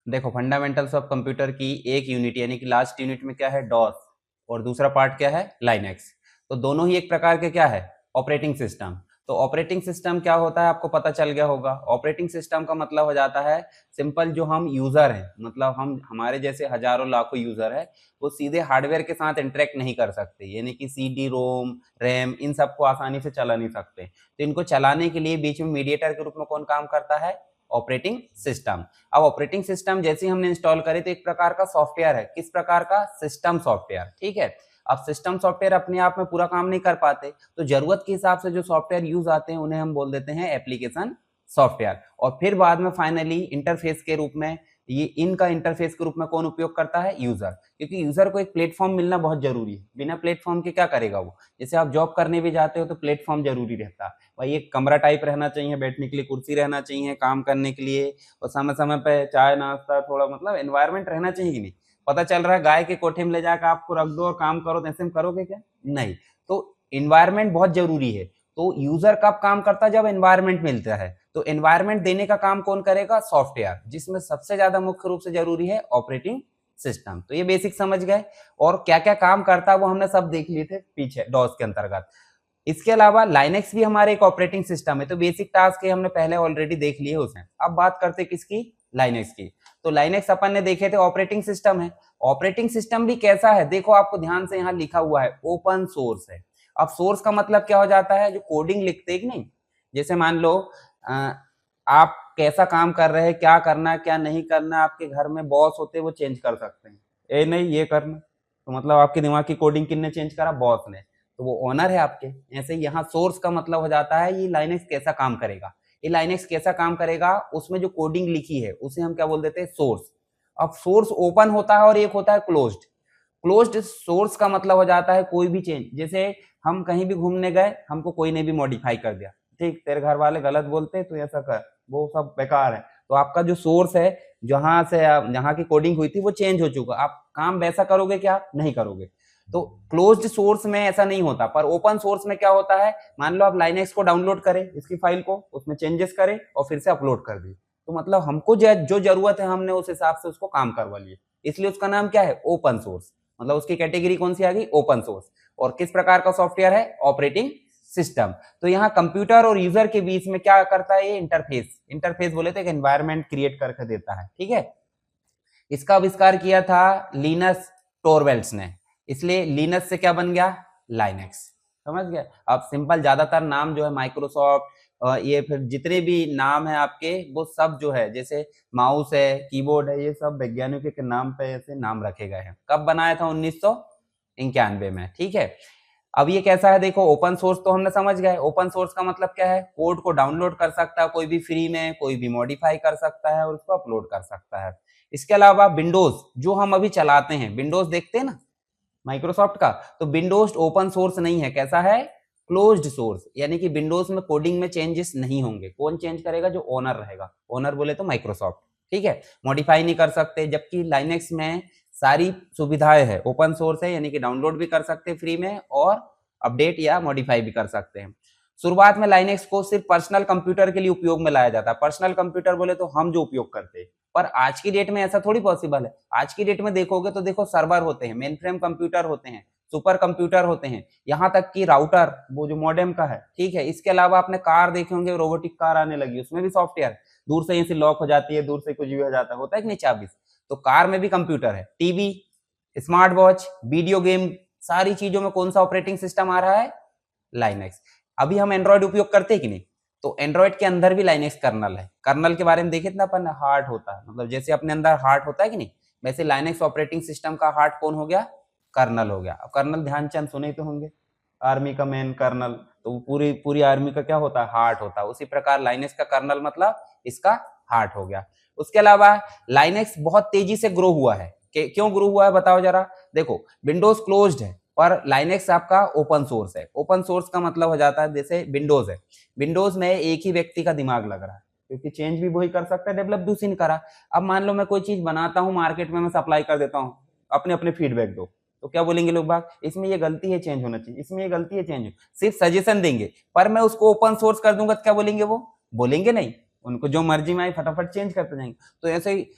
देखो fundamentals of computer की एक यूनिट यानी कि लास्ट यूनिट में क्या है, डॉस, और दूसरा पार्ट क्या है, लाइनेक्स। तो दोनों ही एक प्रकार के क्या है, ऑपरेटिंग सिस्टम। तो ऑपरेटिंग सिस्टम क्या होता है आपको पता चल गया होगा। ऑपरेटिंग सिस्टम का मतलब हो जाता है सिंपल, जो हम यूजर हैं, मतलब हम हमारे जैसे हजारों लाखों यूजर है, वो सीधे हार्डवेयर के साथ इंटरेक्ट नहीं कर सकते, यानी कि सीडी रोम रैम इन सबको आसानी से चला नहीं सकते। तो इनको चलाने के लिए बीच में मीडिएटर के रूप में कौन काम करता है, ऑपरेटिंग सिस्टम। अब ऑपरेटिंग सिस्टम जैसे ही हमने इंस्टॉल करे तो एक प्रकार का सॉफ्टवेयर है, किस प्रकार का, सिस्टम सॉफ्टवेयर, ठीक है। अब सिस्टम सॉफ्टवेयर अपने आप में पूरा काम नहीं कर पाते, तो जरूरत के हिसाब से जो सॉफ्टवेयर यूज आते हैं उन्हें हम बोल देते हैं एप्लीकेशन सॉफ्टवेयर। और फिर बाद में फाइनली इंटरफेस के रूप में, ये इनका इंटरफेस के रूप में कौन उपयोग करता है, यूजर। क्योंकि यूजर को एक प्लेटफॉर्म मिलना बहुत जरूरी है, बिना प्लेटफॉर्म के क्या करेगा वो। जैसे आप जॉब करने भी जाते हो तो प्लेटफॉर्म जरूरी रहता है भाई, एक कमरा टाइप रहना चाहिए, बैठने के लिए कुर्सी रहना चाहिए, काम करने के लिए, और समय समय पे चाय नाश्ता, थोड़ा मतलब एनवायरमेंट रहना चाहिए कि नहीं। पता चल रहा है गाय के कोठे में ले जाकर आपको रख दो और काम करो, तो ऐसे में करोगे क्या, नहीं। तो एनवायरमेंट बहुत जरूरी है। तो यूजर कब काम करता है, जब एनवायरमेंट मिलता है। तो एनवायरमेंट देने का काम कौन करेगा, सॉफ्टवेयर, जिसमें सबसे ज्यादा मुख्य रूप से जरूरी है ऑपरेटिंग सिस्टम। तो ये बेसिक समझ गए, और क्या क्या काम करता है वो हमने सब देख लिए थे पीछे डॉस के अंतर्गत। इसके अलावा लाइनेक्स भी हमारे एक ऑपरेटिंग सिस्टम है, तो बेसिक टास्क है हमने पहले ऑलरेडी देख लिए उसे। अब बात करते किसकी, लाइनेक्स की। तो लाइनेक्स अपन ने देखे थे ऑपरेटिंग सिस्टम है। ऑपरेटिंग सिस्टम भी कैसा है, देखो आपको ध्यान से यहाँ लिखा हुआ है ओपन सोर्स है। अब सोर्स का मतलब क्या हो जाता है, जो कोडिंग लिखते हैं कि नहीं। जैसे मान लो आप कैसा काम कर रहे हैं, क्या करना है क्या नहीं करना, आपके घर में बॉस होते हैं वो चेंज कर सकते हैं, ए नहीं ये करना, तो मतलब आपके दिमाग की कोडिंग किसने चेंज करा, बॉस ने, तो वो ओनर है आपके। ऐसे ही यहाँ सोर्स का मतलब हो जाता है ये लाइनेक्स कैसा काम करेगा। ये लाइनेक्स कैसा काम करेगा, उसमें जो कोडिंग लिखी है उसे हम क्या बोल देते हैं, सोर्स। अब सोर्स ओपन होता है और एक होता है क्लोज्ड। क्लोज्ड सोर्स का मतलब हो जाता है कोई भी चेंज, जैसे हम कहीं भी घूमने गए, हमको कोई ने भी मॉडिफाई कर दिया, ठीक, तेरे घर वाले गलत बोलते तो ऐसा कर, वो सब बेकार है। तो आपका जो सोर्स है, जहां से जहां की कोडिंग हुई थी वो चेंज हो चुका, आप काम वैसा करोगे क्या, नहीं करोगे। तो क्लोज्ड सोर्स में ऐसा नहीं होता, पर ओपन सोर्स में क्या होता है, मान लो आप लाइनेक्स को डाउनलोड करें, इसकी फाइल को, उसमें चेंजेस करें और फिर से अपलोड कर दी, तो मतलब हमको जो जरूरत है हमने उस हिसाब से उसको काम करवा लिए, इसलिए उसका नाम क्या है, ओपन सोर्स। मतलब उसकी कैटेगरी कौन सी आ गई, ओपन सोर्स। और किस प्रकार का सॉफ्टवेयर है, ऑपरेटिंग सिस्टम। तो यहाँ कंप्यूटर और यूजर के बीच में क्या करता है, ये इंटरफेस, इंटरफेस बोले तो एक एनवायरमेंट क्रिएट करके देता है, ठीक है। इसका आविष्कार किया था लिनस टोरवेल्ड्स ने, इसलिए लिनस से क्या बन गया, लाइनेक्स। समझ गया। अब सिंपल ज्यादातर नाम जो है माइक्रोसॉफ्ट, ये फिर जितने भी नाम है आपके, वो सब जो है जैसे माउस है, कीबोर्ड है, ये सब वैज्ञानिकों के नाम पे ऐसे नाम रखे गए हैं। कब बनाया था, 1991 में, ठीक है। अब ये कैसा है, देखो ओपन सोर्स तो हमने समझ गए। ओपन सोर्स का मतलब क्या है, कोड को डाउनलोड कर सकता है कोई भी फ्री में, कोई भी मॉडिफाई कर सकता है और उसको अपलोड कर सकता है। इसके अलावा विंडोज जो हम अभी चलाते हैं, विंडोज देखते हैं ना माइक्रोसॉफ्ट का, तो विंडोज ओपन सोर्स नहीं है, कैसा है, क्लोज्ड सोर्स। यानी कि विंडोज में कोडिंग में चेंजेस नहीं होंगे, कौन चेंज करेगा, जो ओनर रहेगा। ओनर बोले तो माइक्रोसॉफ्ट, ठीक है। मॉडिफाई नहीं कर सकते, जबकि लाइनेक्स में सारी सुविधाएं है, ओपन सोर्स है, यानी कि डाउनलोड भी कर सकते हैं फ्री में और अपडेट या मॉडिफाई भी कर सकते हैं। शुरुआत में लाइनेक्स को सिर्फ पर्सनल कंप्यूटर के लिए उपयोग में लाया जाता है। पर्सनल कंप्यूटर बोले तो हम जो उपयोग करते हैं, पर आज की डेट में ऐसा थोड़ी पॉसिबल है। आज की डेट में देखोगे तो देखो सर्वर होते हैं, मेन फ्रेम कंप्यूटर होते हैं, सुपर कंप्यूटर होते हैं, यहाँ तक कि राउटर वो जो मॉडेम का है, ठीक है। इसके अलावा आपने कार देखे होंगे, रोबोटिक कार आने लगी, उसमें भी सॉफ्टवेयर, दूर से ऐसे लॉक हो जाती है, दूर से कुछ भी हो जाता है, होता है कि नहीं चाबी। तो कार में भी कंप्यूटर है, TV, smart watch, video game, सारी चीजों में कौन सा ऑपरेटिंग सिस्टम आ रहा है, लाइनेक्स। अभी हम एंड्रॉइड उपयोग करते हैं कि नहीं, तो एंड्रॉइड के अंदर भी लाइनेक्स कर्नल है। कर्नल के बारे में देखे थे अपन, हार्ट होता है, मतलब जैसे अपने अंदर हार्ट होता है कि नहीं, वैसे लाइनेक्स ऑपरेटिंग सिस्टम का हार्ट कौन हो गया, कर्नल हो गया। अब कर्नल ध्यानचंद सुने तो होंगे, आर्मी का मेन कर्नल, तो पूरी पूरी आर्मी का क्या होता है, हार्ट होता है। उसी प्रकार लाइनेक्स का कर्नल मतलब इसका हार्ट हो गया। उसके अलावा लाइनेक्स बहुत तेजी से ग्रो हुआ है, क्यों ग्रो हुआ है बताओ जरा। देखो विंडोज क्लोज्ड है, पर लाइनेक्स आपका ओपन सोर्स है। ओपन सोर्स का मतलब हो जाता है, जैसे विंडोज है, विंडोज में एक ही व्यक्ति का दिमाग लग रहा है, क्योंकि चेंज भी वही कर सकता है, डेवलप भी उसी ने करा। अब मान लो मैं कोई चीज बनाता हूँ मार्केट में, मैं सप्लाई कर देता हूँ, अपने अपने फीडबैक दो, तो क्या बोलेंगे लोग बाग, इसमें ये गलती है चेंज होना चाहिए, इसमें ये गलती है चेंज हो, सिर्फ सजेशन देंगे। पर मैं उसको ओपन सोर्स कर दूंगा तो क्या बोलेंगे, वो बोलेंगे नहीं, उनको जो मर्जी में आए फटाफट चेंज करते जाएंगे। तो ऐसे ही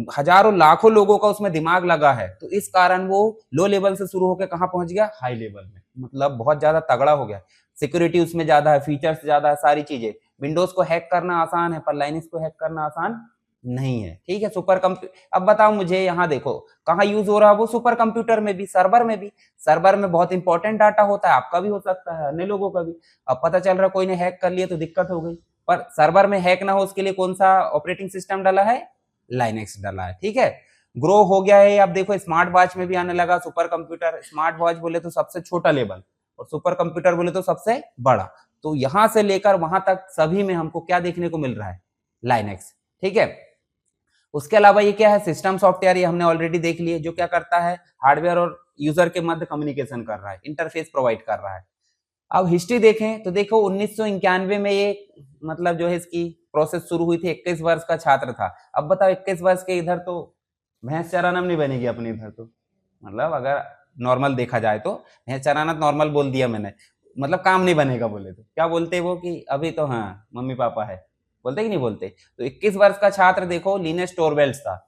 हजारों लाखों लोगों का उसमें दिमाग लगा है, तो इस कारण वो लो लेवल से शुरू होकर कहाँ पहुंच गया, हाई लेवल में, मतलब बहुत ज्यादा तगड़ा हो गया। सिक्योरिटी उसमें ज्यादा है, फीचर्स ज्यादा है, सारी चीजें। विंडोज को हैक करना आसान है पर लाइनक्स को हैक करना आसान नहीं है। ठीक है, सुपर कंप्यूटर। अब बताओ मुझे, यहाँ देखो कहाँ यूज हो रहा है वो, सुपर कंप्यूटर में भी, सर्वर में भी। सर्वर में बहुत इंपॉर्टेंट डाटा होता है, आपका भी हो सकता है, अन्य लोगों का भी। अब पता चल रहा कोई ने हैक कर लिया तो दिक्कत हो गई। पर सर्वर में हैक ना हो उसके लिए कौन सा ऑपरेटिंग सिस्टम डाला है, लाइनेक्स डाला है। ठीक है, ग्रो हो गया है। अब देखो स्मार्ट वॉच में भी आने लगा सुपर कंप्यूटर। स्मार्ट वॉच बोले तो सबसे छोटा लेवल, और सुपर कंप्यूटर बोले तो सबसे बड़ा। तो यहां से लेकर वहां तक सभी में हमको क्या देखने को मिल रहा है, लाइनेक्स। ठीक है, उसके अलावा ये क्या है, सिस्टम सॉफ्टवेयर, ये हमने ऑलरेडी देख लिए, जो क्या करता है, हार्डवेयर और यूजर के मध्य कम्युनिकेशन कर रहा है, इंटरफेस प्रोवाइड कर रहा है। अब हिस्ट्री देखें तो देखो 1991 में ये मतलब जो है इसकी प्रोसेस शुरू हुई थी। 21 वर्ष का छात्र था। अब बताओ 21 वर्ष के इधर तो भैंस चराना नहीं बनेगी अपने इधर तो, मतलब अगर नॉर्मल देखा जाए तो भैंस चराना नॉर्मल बोल दिया मैंने, मतलब काम नहीं बनेगा। बोले तो क्या बोलते वो कि अभी तो हाँ मम्मी पापा है, बोलते कि नहीं बोलते। तो 21 वर्ष का छात्र देखो लिनस टोरवेल्स था।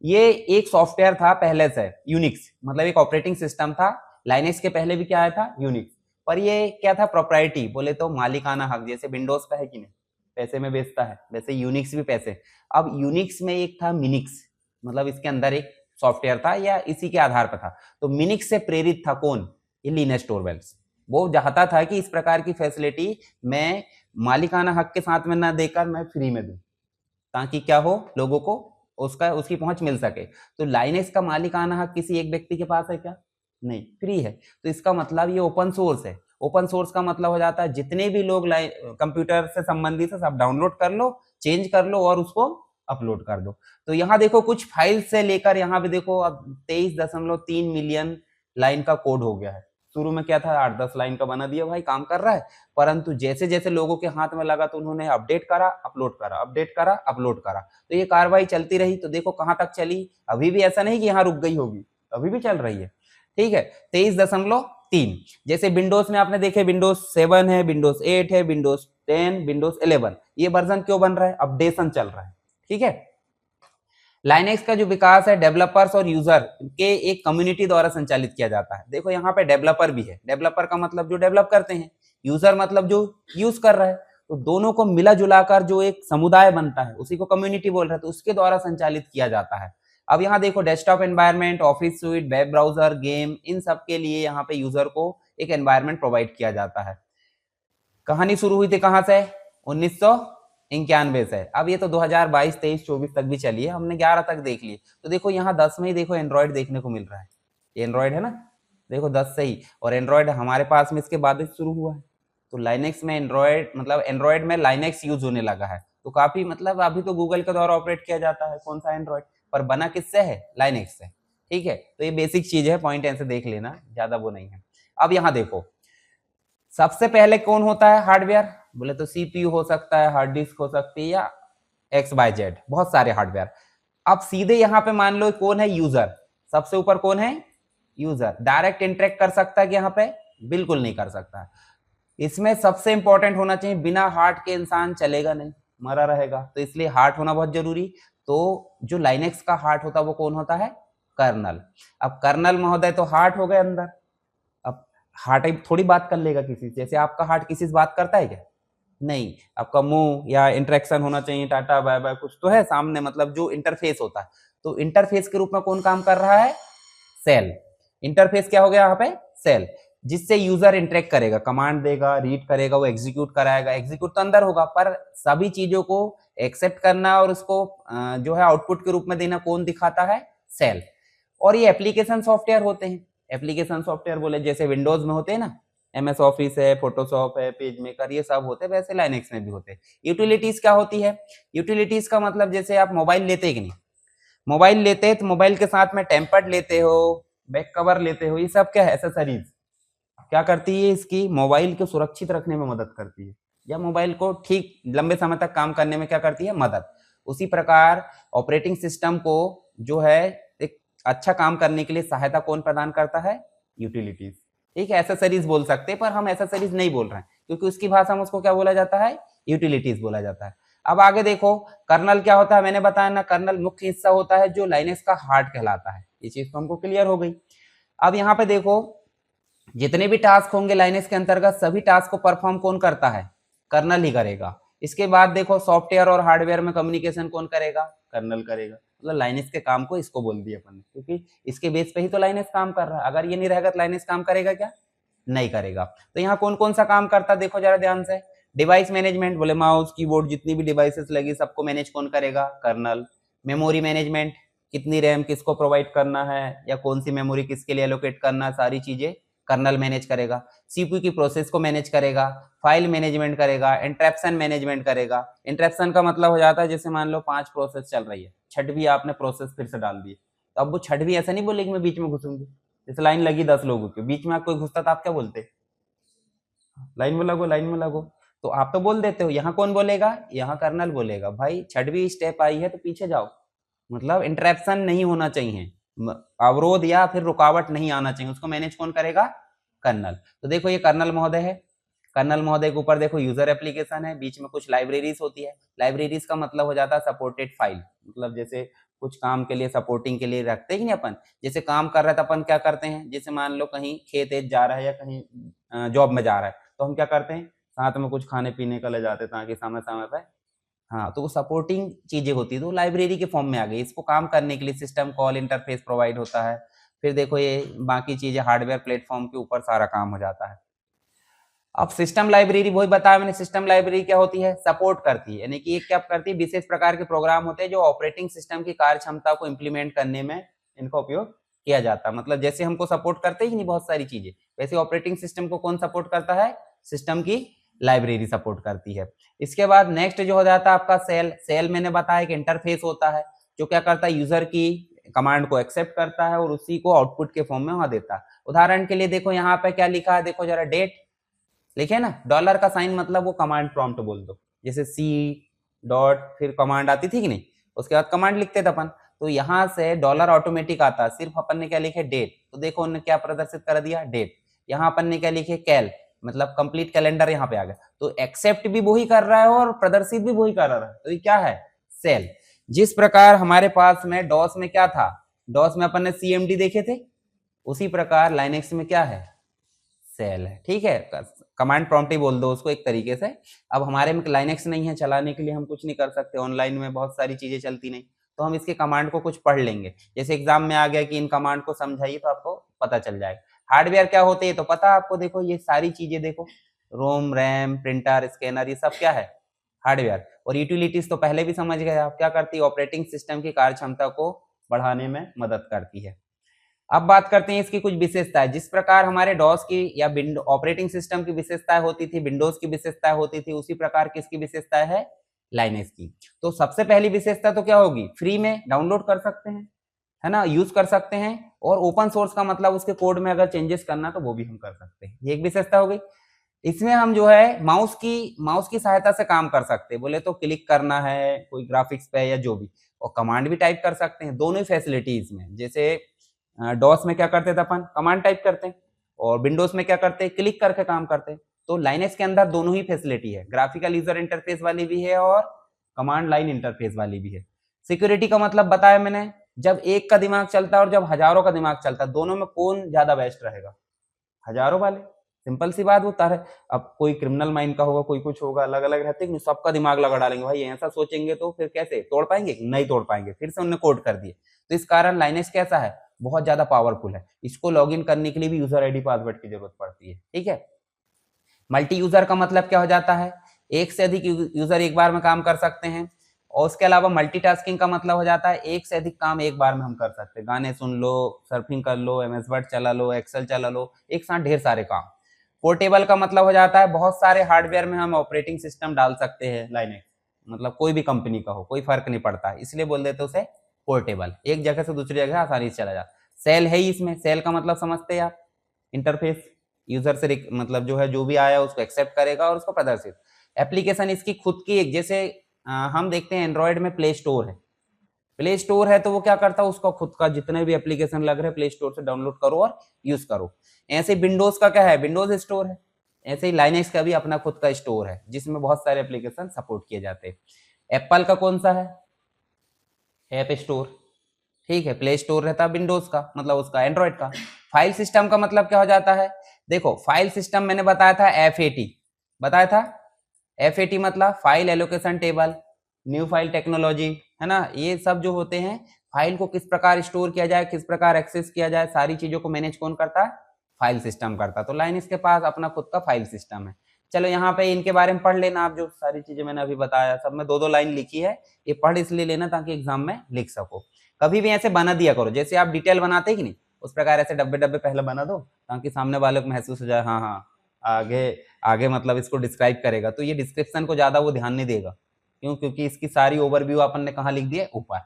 ये एक सॉफ्टवेयर था पहले से, यूनिक्स, मतलब एक ऑपरेटिंग सिस्टम था। लाइनेक्स के पहले भी क्या आया था, यूनिक्स। पर ये क्या था, प्रॉपर्टी, बोले तो मालिकाना हक। जैसे विंडोज का है कि नहीं, पैसे में बेचता है, वैसे यूनिक्स भी पैसे। अब यूनिक्स में एक था मिनिक्स, मतलब इसके अंदर एक सॉफ्टवेयर था या इसी के आधार पर था। तो मिनिक्स से प्रेरित था कौन, ये लिनस टोरवेल्स। वो चाहता था कि इस प्रकार की फैसिलिटी मैं मालिकाना हक के साथ में ना देकर मैं फ्री में दूं, ताकि क्या हो, लोगों को उसकी पहुंच मिल सके। तो लाइनेक्स का मालिकाना हक किसी एक व्यक्ति के पास है क्या, नहीं, फ्री है। तो इसका मतलब ये ओपन सोर्स है। ओपन सोर्स का मतलब हो जाता है जितने भी लोग कंप्यूटर से संबंधित है सब डाउनलोड कर लो, चेंज कर लो और उसको अपलोड कर दो। तो यहाँ देखो कुछ फाइल से लेकर यहाँ पे देखो अब 23.3 मिलियन लाइन का कोड हो गया है। शुरू में क्या था, 8-10 लाइन का बना दिया, भाई काम कर रहा है। परंतु जैसे जैसे लोगों के हाथ में लगा तो उन्होंने अपडेट करा, अपलोड करा, अपडेट करा, अपलोड करा। तो ये कार्रवाई चलती रही। तो देखो कहां तक चली, अभी भी ऐसा नहीं कि यहाँ रुक गई होगी, अभी भी चल रही है। ठीक है, 23.3। जैसे विंडोज में आपने देखे विंडोज 7 है, विंडोज 8 है, विंडोज 10, विंडोज 11, ये वर्जन क्यों बन रहा है, अपडेशन चल रहा है। ठीक है, लाइनेक्स का जो विकास है डेवलपर्स और यूजर के एक कम्युनिटी द्वारा संचालित किया जाता है। देखो यहाँ पे डेवलपर भी है, डेवलपर का मतलब जो डेवलप करते हैं, यूजर मतलब जो यूज कर रहा है। तो दोनों को मिला जुलाकर जो एक समुदाय बनता है उसी को कम्युनिटी बोल रहे हैं, तो उसके द्वारा संचालित किया जाता है। अब यहाँ देखो desktop environment, office suite, web browser, game, इन सब के लिए यहाँ पे यूजर को एक एनवायरमेंट प्रोवाइड किया जाता है। कहानी शुरू हुई थी कहां से, 1991 से। अब ये तो 2022, 23, 24 तक भी चली है, हमने 11 तक देख लिए। तो देखो यहाँ 10 में ही देखो एंड्रॉइड देखने को मिल रहा है, ये एंड्रॉइड है ना, देखो 10 से ही। और एंड्रॉइड हमारे पास में इसके बाद शुरू हुआ है। तो लाइनेक्स में एंड्रॉइड, मतलब एंड्रॉइड में लाइनेक्स यूज होने लगा है। तो काफी, मतलब अभी तो गूगल के द्वारा ऑपरेट किया जाता है कौन सा एंड्रॉइड, पर बना किससे है, लाइनेक्स से। ठीक है, तो ये बेसिक चीज है, पॉइंट ऐसे देख लेना, ज्यादा वो नहीं है। अब यहाँ देखो सबसे पहले कौन होता है हार्डवेयर, बोले तो सीपीयू हो सकता है, हार्ड डिस्क हो सकती है, या XYZ, बहुत सारे हार्डवेयर। अब सीधे यहाँ पे मान लो कौन है, यूजर। सबसे ऊपर कौन है, यूजर। डायरेक्ट इंटरेक्ट कर सकता है कि यहाँ पे, बिल्कुल नहीं कर सकता। इसमें सबसे इंपॉर्टेंट होना चाहिए, बिना हार्ट के इंसान चलेगा नहीं, मरा रहेगा। तो इसलिए हार्ट होना बहुत जरूरी। तो जो लाइनेक्स का हार्ट होता है वो कौन होता है, कर्नल। अब कर्नल महोदय तो हार्ट हो गए अंदर। अब हार्ट थोड़ी बात कर लेगा किसी से, जैसे आपका हार्ट किसी से बात करता है क्या, नहीं। आपका मुंह या इंटरेक्शन होना चाहिए, टाटा बाय बाय कुछ तो है सामने, मतलब जो इंटरफेस होता है। तो इंटरफेस के रूप में कौन काम कर रहा है, सेल। इंटरफेस क्या हो गया यहाँ पे, सेल, जिससे यूजर इंटरेक्ट करेगा, कमांड देगा, रीड करेगा, वो एग्जीक्यूट कराएगा। एग्जीक्यूट तो अंदर होगा, पर सभी चीजों को एक्सेप्ट करना और उसको जो है आउटपुट के रूप में देना कौन दिखाता है, सेल। और ये एप्लीकेशन सॉफ्टवेयर होते हैं। एप्लीकेशन सॉफ्टवेयर बोले जैसे विंडोज में होते हैं ना, MS ऑफिस है, फोटोशॉप है, पेज मेकर, ये सब होते हैं, वैसे लाइनेक्स में भी होते हैं। यूटिलिटीज क्या होती है, यूटिलिटीज का मतलब जैसे आप मोबाइल लेते हैं कि नहीं, मोबाइल लेते हैं तो मोबाइल के साथ में टेम्पर्ड लेते हो, बैक कवर लेते हो, ये सब क्या है, एसेसरीज। क्या करती है, इसकी मोबाइल को सुरक्षित रखने में मदद करती है, या मोबाइल को ठीक लंबे समय तक काम करने में क्या करती है, मदद। उसी प्रकार ऑपरेटिंग सिस्टम को जो है एक अच्छा काम करने के लिए सहायता कौन प्रदान करता है, यूटिलिटीज। ठीक है, एसेसरीज बोल सकते हैं, पर हम एसेसरीज नहीं बोल रहे हैं, क्योंकि उसकी भाषा में उसको क्या बोला जाता है, यूटिलिटीज बोला जाता है। अब आगे देखो कर्नल क्या होता है, मैंने बताया ना, कर्नल मुख्य हिस्सा होता है जो लाइनेक्स का हार्ट कहलाता है। ये चीज तो हमको क्लियर हो गई। अब यहाँ पे देखो जितने भी टास्क होंगे लाइनेक्स के अंतर्गत सभी टास्क को परफॉर्म कौन करता है, कर्नल ही करेगा। इसके बाद देखो सॉफ्टवेयर और हार्डवेयर में कम्युनिकेशन कौन करेगा, कर्नल करेगा। मतलब लाइनेक्स के काम को इसको बोल दिया अपन ने, क्योंकि इसके बेस पे ही तो लाइनेक्स काम कर रहा है। अगर ये नहीं रहेगा तो लाइनेक्स काम करेगा क्या, नहीं करेगा। तो यहाँ कौन कौन सा काम करता है देखो जरा ध्यान से। डिवाइस मैनेजमेंट, बोले माउस कीबोर्ड जितनी भी डिवाइसेस लगी सबको मैनेज कौन करेगा, कर्नल। मेमोरी मैनेजमेंट, कितनी रैम किसको प्रोवाइड करना है या कौन सी मेमोरी किसके लिए एलोकेट करना है, सारी चीजें कर्नल मैनेज करेगा। सीपीयू की प्रोसेस को मैनेज करेगा, फाइल मैनेजमेंट करेगा, इंटरप्शन मैनेजमेंट करेगा। इंटरप्शन का मतलब हो जाता है जैसे मान लो 5 प्रोसेस चल रही है, छठवीं आपने प्रोसेस फिर से डाल दी, तो अब वो छठवीं ऐसा नहीं बोलेगी मैं बीच में घुसूंगी। जैसे लाइन लगी 10 लोगों की, बीच में आप कोई घुसता तो आप क्या बोलते, लाइन में लगो लाइन में लगो, तो आप तो बोल देते हो। यहाँ कौन बोलेगा, यहाँ कर्नल बोलेगा भाई छठवीं स्टेप आई है तो पीछे जाओ। मतलब इंटरप्शन नहीं होना चाहिए, अवरोध या फिर रुकावट नहीं आना चाहिए, उसको मैनेज कौन करेगा, कर्नल। तो देखो ये कर्नल महोदय है। कर्नल महोदय के ऊपर देखो यूजर एप्लीकेशन है, बीच में कुछ लाइब्रेरीज होती है। लाइब्रेरीज का मतलब हो जाता है सपोर्टेड फाइल, मतलब जैसे कुछ काम के लिए सपोर्टिंग के लिए रखते ही नहीं अपन। जैसे काम कर रहा है तो अपन क्या करते हैं, जैसे मान लो कहीं खेत जा रहा है या कहीं जॉब में जा रहा है तो हम क्या करते हैं, साथ में कुछ खाने पीने का ले जाते हैं ताकि समय समय पर, हाँ, तो वो सपोर्टिंग चीजें होती है, तो लाइब्रेरी के फॉर्म में आ गई। इसको काम करने के लिए सिस्टम कॉल इंटरफेस प्रोवाइड होता है। फिर देखो ये बाकी चीजें हार्डवेयर प्लेटफॉर्म के ऊपर सारा काम हो जाता है। अब सिस्टम लाइब्रेरी वही बताया मैंने, सिस्टम लाइब्रेरी क्या होती है, सपोर्ट करती है, यानी कि ये क्या करती है, विशेष प्रकार के प्रोग्राम होते हैं जो ऑपरेटिंग सिस्टम की कार्य क्षमता को इंप्लीमेंट करने में इनका उपयोग किया जाता है। मतलब जैसे हमको सपोर्ट करते ही नहीं बहुत सारी चीजें, वैसे ऑपरेटिंग सिस्टम को कौन सपोर्ट करता है, सिस्टम की लाइब्रेरी सपोर्ट करती है। इसके बाद नेक्स्ट जो हो जाता है आपका सेल। सेल मैंने बताया कि इंटरफेस होता है जो क्या करता है, यूजर की कमांड को एक्सेप्ट करता है और उसी को आउटपुट के फॉर्म में वहां देता है। उदाहरण के लिए देखो यहाँ पे क्या लिखा है, देखो जरा डेट लिखे ना, डॉलर का साइन मतलब वो कमांड प्रॉम्प्ट बोल दो, जैसे सी डॉट फिर कमांड आती थी कि नहीं, उसके बाद कमांड लिखते थे अपन। तो यहाँ से डॉलर ऑटोमेटिक आता, सिर्फ अपन ने क्या लिखे, डेट। तो देखो उन्होंने क्या प्रदर्शित कर दिया, डेट। यहाँ अपन ने क्या लिखे, कैल, मतलब कंप्लीट कैलेंडर यहाँ पे आ गया। तो एक्सेप्ट भी वही कर रहा है और प्रदर्शित भी वही कर रहा है, तो ये क्या है, सेल। जिस प्रकार हमारे पास में डॉस में क्या था, डॉस में अपन ने सीएमडी देखे थे, उसी प्रकार लाइनेक्स में क्या है, सेल है। ठीक है, कमांड प्रॉम्प्ट ही बोल दो उसको एक तरीके से। अब हमारे में लाइनेक्स नहीं है चलाने के लिए, हम कुछ नहीं कर सकते, ऑनलाइन में बहुत सारी चीजें चलती नहीं, तो हम इसके कमांड को कुछ पढ़ लेंगे। जैसे एग्जाम में आ गया कि इन कमांड को समझाइए तो आपको पता चल जाएगा। हार्डवेयर क्या होते हैं तो पता आपको, देखो ये सारी चीजें देखो, रोम रैम प्रिंटर स्कैनर ये सब क्या है, हार्डवेयर। और यूटिलिटीज तो पहले भी समझ गए आप, क्या करती है, ऑपरेटिंग सिस्टम की कार्य क्षमता को बढ़ाने में मदद करती है। अब बात करते हैं इसकी कुछ विशेषताएं। जिस प्रकार हमारे डॉस की या ऑपरेटिंग सिस्टम की विशेषताएं होती थी, विंडोज की विशेषताएं होती थी, उसी प्रकार किसकी विशेषताएं है, लाइनेक्स की। तो सबसे पहली विशेषता तो क्या होगी, फ्री में डाउनलोड कर सकते हैं, है ना, यूज कर सकते हैं। और ओपन सोर्स का मतलब उसके कोड में अगर चेंजेस करना तो वो भी हम कर सकते हैं, ये एक विशेषता हो गई। इसमें हम जो है माउस की सहायता से काम कर सकते हैं, बोले तो क्लिक करना है कोई ग्राफिक्स पे या जो भी, और कमांड भी टाइप कर सकते हैं, दोनों ही फैसिलिटी इसमें। जैसे डॉस में क्या करते थे अपन, कमांड टाइप करते हैं, और विंडोज में क्या करते हैं, क्लिक करके काम करते हैं। तो लाइनेक्स के अंदर दोनों ही फैसिलिटी है, ग्राफिकल यूजर इंटरफेस वाली भी है और कमांड लाइन इंटरफेस वाली भी है। सिक्योरिटी का मतलब बताया मैंने, जब एक का दिमाग चलता है और जब हजारों का दिमाग चलता है, दोनों में कौन ज्यादा बेस्ट रहेगा, हजारों वाले। सिंपल सी बात होता है। अब कोई क्रिमिनल माइंड का होगा, कोई कुछ होगा, अलग अलग रहते हैं, सबका दिमाग लगा डालेंगे भाई, ऐसा सोचेंगे तो फिर कैसे तोड़ पाएंगे, नहीं तोड़ पाएंगे, फिर से उन्होंने कोड कर दिए। तो इस कारण लाइनेक्स कैसा है, बहुत ज्यादा पावरफुल है। इसको लॉगिन करने के लिए भी यूजर आईडी पासवर्ड की जरूरत पड़ती है। ठीक है, मल्टी यूजर का मतलब क्या हो जाता है, एक से अधिक यूजर एक बार में काम कर सकते हैं। और उसके अलावा मल्टीटास्किंग का मतलब हो जाता है एक से अधिक काम एक बार में हम कर सकते हैं, गाने सुन लो, सर्फिंग कर लो, एमएस वर्ड चला लो, एक्सेल चला लो, एक साथ ढेर सारे काम। पोर्टेबल का मतलब हो जाता है बहुत सारे हार्डवेयर में हम ऑपरेटिंग सिस्टम डाल सकते हैं लाइनेक्स, मतलब कोई भी कंपनी का हो, कोई फर्क नहीं पड़ता है, इसलिए बोल देते उसे पोर्टेबल, एक जगह से दूसरी जगह आसानी से चला जाता। सेल है ही इसमें, सेल का मतलब समझते हैं आप, इंटरफेस, यूजर से मतलब जो है जो भी आया उसको एक्सेप्ट करेगा और उसको प्रदर्शित। एप्लीकेशन इसकी खुद की एक, जैसे हम देखते हैं एंड्रॉयड में प्ले स्टोर है, प्ले स्टोर है तो वो क्या करता है, उसका खुद का जितने भी एप्लीकेशन लग रहे हैं प्ले स्टोर से डाउनलोड करो और यूज करो। ऐसे विंडोज का क्या है, विंडोज स्टोर है। ऐसे ही लाइनेक्स का भी अपना खुद का स्टोर है जिसमें बहुत सारे एप्लीकेशन सपोर्ट किए जाते हैं। एप्पल का कौन सा है? ऐप स्टोर, ठीक है। प्ले स्टोर रहता है विंडोज का, मतलब उसका एंड्रॉइड का। फाइल सिस्टम का मतलब क्या हो जाता है? देखो फाइल सिस्टम मैंने बताया था FAT, बताया था। FAT मतलब file allocation table, new file technology, है ना। ये सब जो होते हैं, फाइल को किस प्रकार स्टोर किया जाए, किस प्रकार एक्सेस किया जाए, सारी चीजों को मैनेज कौन करता है? फाइल सिस्टम करता है। तो लाइनक्स के पास अपना खुद का फाइल सिस्टम है। चलो यहाँ पे इनके बारे में पढ़ लेना आप, जो सारी चीजें मैंने अभी बताया सब में दो दो लाइन लिखी है, ये पढ़ इसलिए लेना ताकि एग्जाम में लिख सको। कभी भी ऐसे बना दिया करो, जैसे आप डिटेल बनाते हैं कि नहीं, उस प्रकार ऐसे डब्बे डब्बे पहले बना दो, ताकि सामने वाले को महसूस हो जाए हाँ हाँ आगे आगे मतलब इसको डिस्क्राइब करेगा, तो ये डिस्क्रिप्शन को ज्यादा वो ध्यान नहीं देगा। क्यों? क्योंकि इसकी सारी ओवरव्यू अपन ने कहाँ लिख दी है? ऊपर।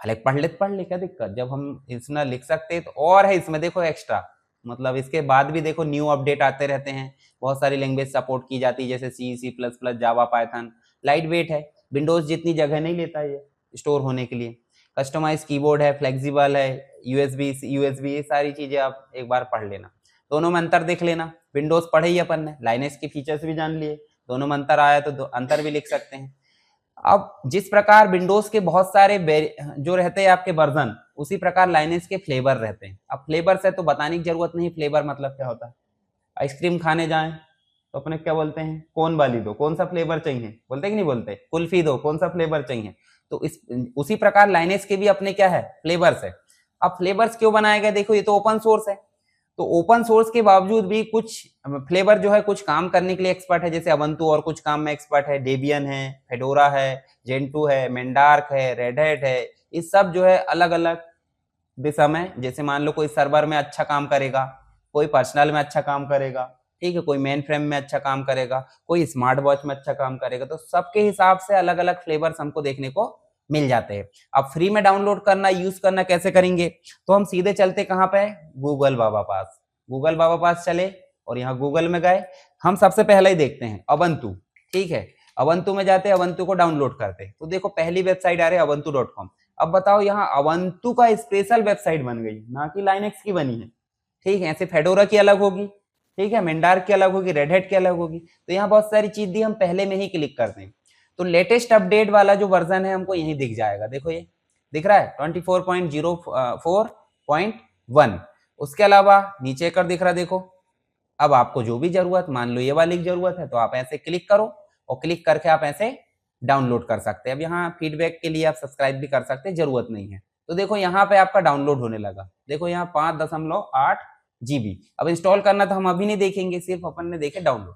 भले पढ़ ले क्या दिक्कत, जब हम इसमें लिख सकते हैं तो। और है इसमें देखो एक्स्ट्रा, मतलब इसके बाद भी देखो न्यू अपडेट आते रहते हैं, बहुत सारी लैंग्वेज सपोर्ट की जाती है, जैसे C++, जावा, पाइथन। लाइट वेट है, विंडोज जितनी जगह नहीं लेता ये स्टोर होने के लिए। कस्टमाइज कीबोर्ड है, फ्लेक्सिबल है, यूएसबी, ये सारी चीजें आप एक बार पढ़ लेना। दोनों में अंतर देख लेना। विंडोज पढ़े ही अपन ने, लाइनक्स के फीचर्स भी जान लिए, दोनों में अंतर आया तो अंतर भी लिख सकते हैं। अब जिस प्रकार विंडोज के बहुत सारे जो रहते हैं आपके वर्जन, उसी प्रकार लाइनक्स के फ्लेवर रहते हैं। अब फ्लेवर से तो बताने की जरूरत नहीं, फ्लेवर मतलब क्या होता है। आइसक्रीम खाने जाएं तो अपने क्या बोलते हैं? कोन वाली दो, कौन सा फ्लेवर चाहिए, बोलते कि नहीं बोलते? कुल्फी दो, कौन सा फ्लेवर चाहिए। तो इस उसी प्रकार लाइनक्स के भी अपने क्या है? फ्लेवर्स है। अब फ्लेवर्स क्यों बनाए गए? देखो ये तो ओपन सोर्स है, तो ओपन सोर्स के बावजूद भी कुछ फ्लेवर जो है कुछ काम करने के लिए एक्सपर्ट है, जैसे अवंतु और कुछ काम में एक्सपर्ट है, डेबियन है, फेडोरा है, जेंटू है, मेंडार्क है, रेडहेट है। ये सब जो है अलग अलग दिशा में, जैसे मान लो कोई सर्वर में अच्छा काम करेगा, कोई पर्सनल में अच्छा काम करेगा, ठीक है, कोई मेन फ्रेम में अच्छा काम करेगा, कोई स्मार्ट वॉच में अच्छा काम करेगा। तो सबके हिसाब से अलग अलग फ्लेवर्स हमको देखने को मिल जाते हैं। अब फ्री में डाउनलोड करना, यूज करना कैसे करेंगे? तो हम सीधे चलते कहाँ पे? गूगल बाबा पास। गूगल बाबा पास चले और यहाँ गूगल में गए। हम सबसे पहले ही देखते हैं अवंतु, ठीक है। अवंतु में जाते हैं, अवंतु को डाउनलोड करते हैं, तो देखो पहली वेबसाइट आ रही है अवंतु.com। अब बताओ यहाँ अवंतु का स्पेशल वेबसाइट बन गई, ना कि लाइनक्स की बनी है, ठीक है। ऐसे फेडोरा की अलग होगी, ठीक है, मेंडार की अलग होगी, रेडहेट की अलग होगी। तो यहाँ बहुत सारी चीज दी, हम पहले में ही क्लिक करते हैं। तो लेटेस्ट अपडेट वाला जो वर्जन है हमको यही दिख जाएगा, देखो ये दिख रहा है 24.04.1। उसके अलावा नीचे कर दिख रहा है, देखो। अब आपको जो भी जरूरत, मान लो ये वाली की जरूरत है, तो आप ऐसे क्लिक करो और क्लिक करके आप ऐसे डाउनलोड कर सकते हैं। अब यहाँ फीडबैक के लिए आप सब्सक्राइब भी कर सकते हैं, जरूरत नहीं है। तो देखो यहाँ पे आपका डाउनलोड होने लगा, देखो यहाँ 5.8 GB। अब इंस्टॉल करना तो हम अभी नहीं देखेंगे, सिर्फ अपन ने देखे डाउनलोड।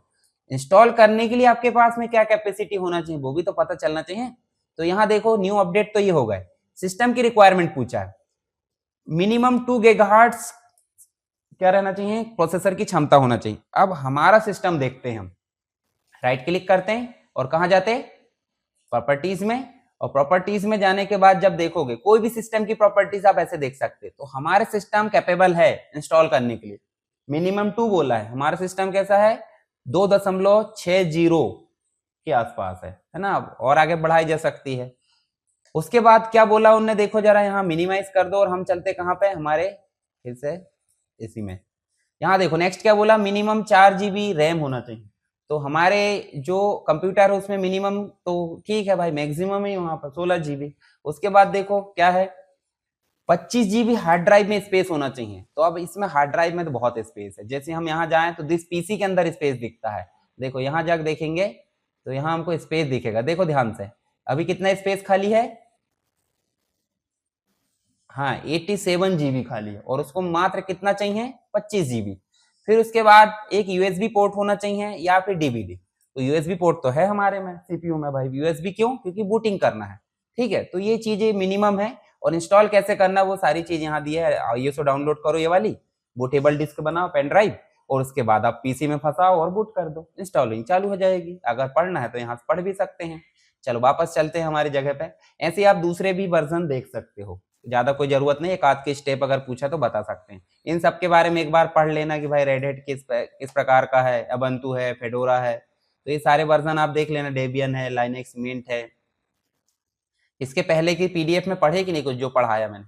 इंस्टॉल करने के लिए आपके पास में क्या कैपेसिटी होना चाहिए वो भी तो पता चलना चाहिए। तो यहाँ देखो न्यू अपडेट तो ये हो गए। सिस्टम की रिक्वायरमेंट पूछा है, मिनिमम 2 गीगाहर्ट्ज क्या रहना चाहिए? प्रोसेसर की क्षमता होना चाहिए। अब हमारा सिस्टम देखते हैं हम, राइट क्लिक करते हैं और कहाँ जाते हैं? प्रॉपर्टीज में। और प्रॉपर्टीज में जाने के बाद जब देखोगे कोई भी सिस्टम की प्रॉपर्टीज आप ऐसे देख सकते हैं। तो हमारे सिस्टम कैपेबल है इंस्टॉल करने के लिए, मिनिमम 2 बोला है। हमारा सिस्टम कैसा है? 2.60 के आसपास है ना। और आगे बढ़ाई जा सकती है। उसके बाद क्या बोला उनने, देखो जरा यहाँ मिनिमाइज कर दो और हम चलते कहाँ पे? हमारे फिर से इसी में, यहाँ देखो नेक्स्ट क्या बोला, मिनिमम 4 GB रैम होना चाहिए। तो हमारे जो कंप्यूटर है उसमें मिनिमम तो ठीक है भाई, मैक्सिमम ही वहां पर 16 GB। उसके बाद देखो क्या है, 25 GB हार्ड ड्राइव में स्पेस होना चाहिए। तो अब इसमें हार्ड ड्राइव में तो बहुत स्पेस है, जैसे हम यहाँ जाएं तो दिस पीसी के अंदर स्पेस दिखता है। देखो यहाँ जाकर देखेंगे तो यहाँ हमको स्पेस दिखेगा, देखो ध्यान से। अभी कितना स्पेस खाली है? हाँ 87 GB खाली है, और उसको मात्र कितना चाहिए? 25 GB। फिर उसके बाद एक यूएसबी पोर्ट होना चाहिए या फिर डीवीडी। तो यूएसबी पोर्ट तो है हमारे में सीपीयू में भाई, यूएसबी क्यों? क्योंकि बूटिंग करना है, ठीक है। तो ये चीजें मिनिमम है। और इंस्टॉल कैसे करना वो सारी चीज यहाँ दी है। ये सो डाउनलोड करो ये वाली, बूटेबल डिस्क बनाओ पेन ड्राइव, और उसके बाद आप पीसी में फंसाओ और बूट कर दो, इंस्टॉलिंग चालू हो जाएगी। अगर पढ़ना है तो यहाँ से पढ़ भी सकते हैं। चलो वापस चलते हैं हमारी जगह पे। ऐसे आप दूसरे भी वर्जन देख सकते हो, ज्यादा कोई जरूरत नहीं, एक आध के स्टेप अगर पूछा तो बता सकते हैं। इन सब के बारे में एक बार पढ़ लेना कि भाई रेडहेट किस प्रकार का है, अबंतु है, फेडोरा है। तो ये सारे वर्जन आप देख लेना, डेबियन है, लाइनक्स मिंट है। इसके पहले की पीडीएफ में पढ़े कि नहीं कुछ जो पढ़ाया मैंने?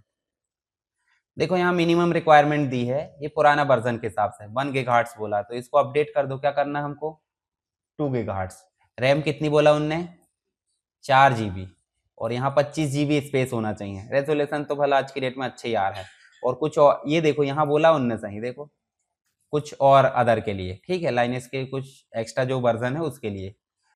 देखो यहाँ मिनिमम रिक्वायरमेंट दी है, ये पुराना वर्जन के हिसाब से 1 गीगाहर्ट्ज बोला, तो इसको अपडेट कर दो। क्या करना है हमको? 2 गीगाहर्ट्ज। रैम कितनी बोला उनने? 4 GB और यहाँ 25 GB स्पेस होना चाहिए। रेजोल्यूशन तो भला आज की डेट में अच्छे यार है। और कुछ और ये देखो यहाँ बोला उनने सही, देखो कुछ और अदर के लिए, ठीक है, लाइनेस के कुछ एक्स्ट्रा जो वर्जन है उसके लिए।